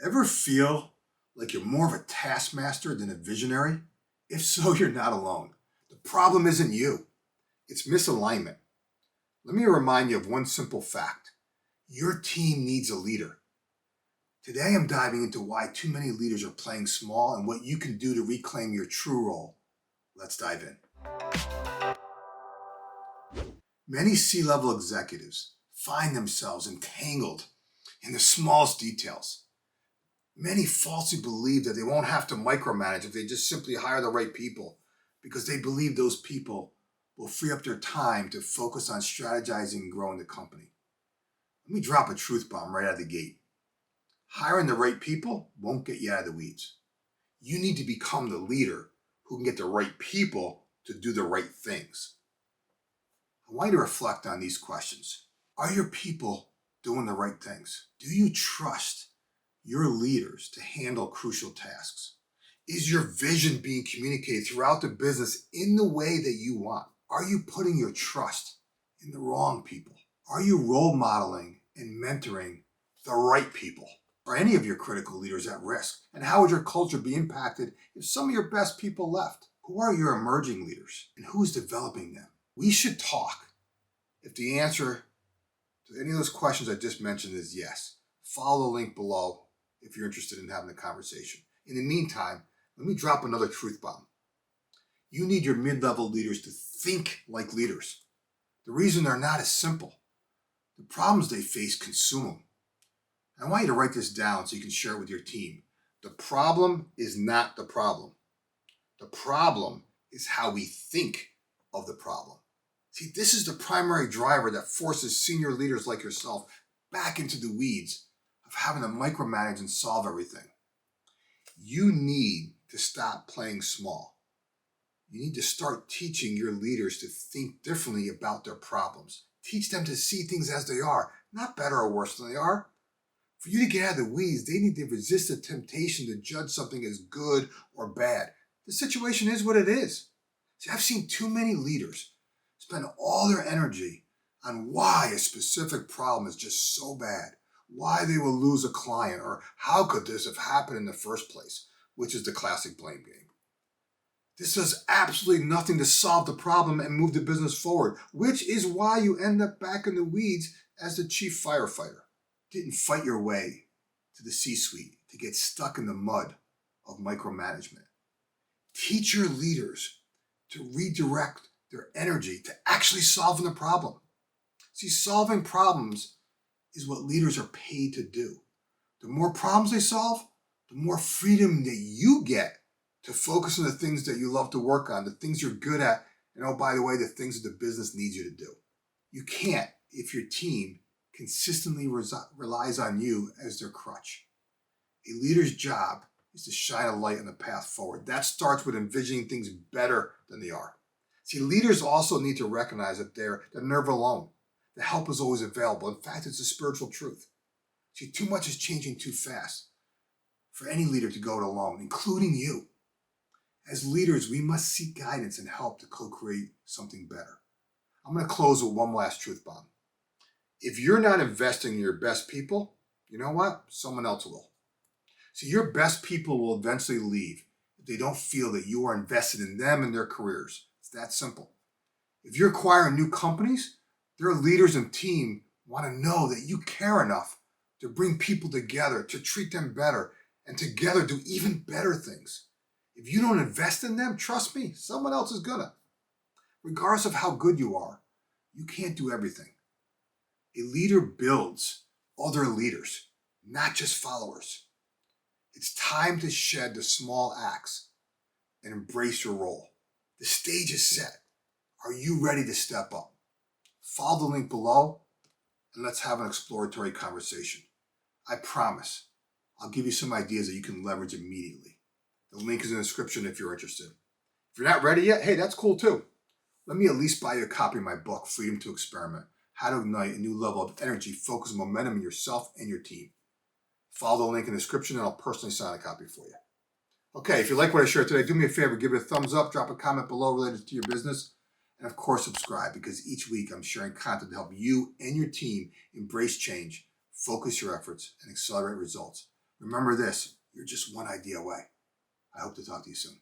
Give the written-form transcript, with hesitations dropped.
Ever feel like you're more of a taskmaster than a visionary? If so, you're not alone. The problem isn't you, it's misalignment. Let me remind you of one simple fact. Your team needs a leader. Today I'm diving into why too many leaders are playing small and what you can do to reclaim your true role. Let's dive in. Many C-level executives find themselves entangled in the smallest details. Many falsely believe that they won't have to micromanage if they just simply hire the right people because they believe those people will free up their time to focus on strategizing and growing the company. Let me drop a truth bomb right out of the gate. Hiring the right people won't get you out of the weeds. You need to become the leader who can get the right people to do the right things. I want you to reflect on these questions. Are your people doing the right things? Do you trust your leaders to handle crucial tasks? Is your vision being communicated throughout the business in the way that you want? Are you putting your trust in the wrong people? Are you role modeling and mentoring the right people? Are any of your critical leaders at risk? And how would your culture be impacted if some of your best people left? Who are your emerging leaders and who's developing them? We should talk. If the answer to any of those questions I just mentioned is yes, follow the link below if you're interested in having a conversation. In the meantime, let me drop another truth bomb. You need your mid-level leaders to think like leaders. The reason they're not is simple. The problems they face consume them. I want you to write this down so you can share it with your team. The problem is not the problem. The problem is how we think of the problem. See, this is the primary driver that forces senior leaders like yourself back into the weeds of having to micromanage and solve everything. You need to stop playing small. You need to start teaching your leaders to think differently about their problems. Teach them to see things as they are, not better or worse than they are. For you to get out of the weeds, they need to resist the temptation to judge something as good or bad. The situation is what it is. See, I've seen too many leaders spend all their energy on why a specific problem is just so bad, why they will lose a client, or how could this have happened in the first place, which is the classic blame game. This does absolutely nothing to solve the problem and move the business forward, which is why you end up back in the weeds as the chief firefighter. Didn't fight your way to the C-suite to get stuck in the mud of micromanagement. Teach your leaders to redirect their energy to actually solving the problem. See, solving problems is what leaders are paid to do. The more problems they solve, the more freedom that you get to focus on the things that you love to work on, the things you're good at, and oh, by the way, the things that the business needs you to do. You can't if your team consistently relies on you as their crutch. A leader's job is to shine a light on the path forward. That starts with envisioning things better than they are. See, leaders also need to recognize that they're never alone. The help is always available. In fact, it's a spiritual truth. See, too much is changing too fast for any leader to go it alone, including you. As leaders, we must seek guidance and help to co-create something better. I'm going to close with one last truth bomb. If you're not investing in your best people, you know what? Someone else will. See, your best people will eventually leave if they don't feel that you are invested in them and their careers. It's that simple. If you're acquiring new companies, their leaders and team want to know that you care enough to bring people together, to treat them better, and together do even better things. If you don't invest in them, trust me, someone else is gonna. Regardless of how good you are, you can't do everything. A leader builds other leaders, not just followers. It's time to shed the small acts and embrace your role. The stage is set. Are you ready to step up? Follow the link below and let's have an exploratory conversation. I promise I'll give you some ideas that you can leverage immediately. The link is in the description if you're interested. If you're not ready yet, hey, that's cool too. Let me at least buy you a copy of my book, Freedom to Experiment: How to Ignite a New Level of Energy, Focus, and Momentum in Yourself and Your Team. Follow the link in the description and I'll personally sign a copy for you. Okay, if you like what I shared today, do me a favor, give it a thumbs up, drop a comment below related to your business, and of course subscribe, because each week I'm sharing content to help you and your team embrace change, focus your efforts, and accelerate results. Remember this, you're just one idea away. I hope to talk to you soon.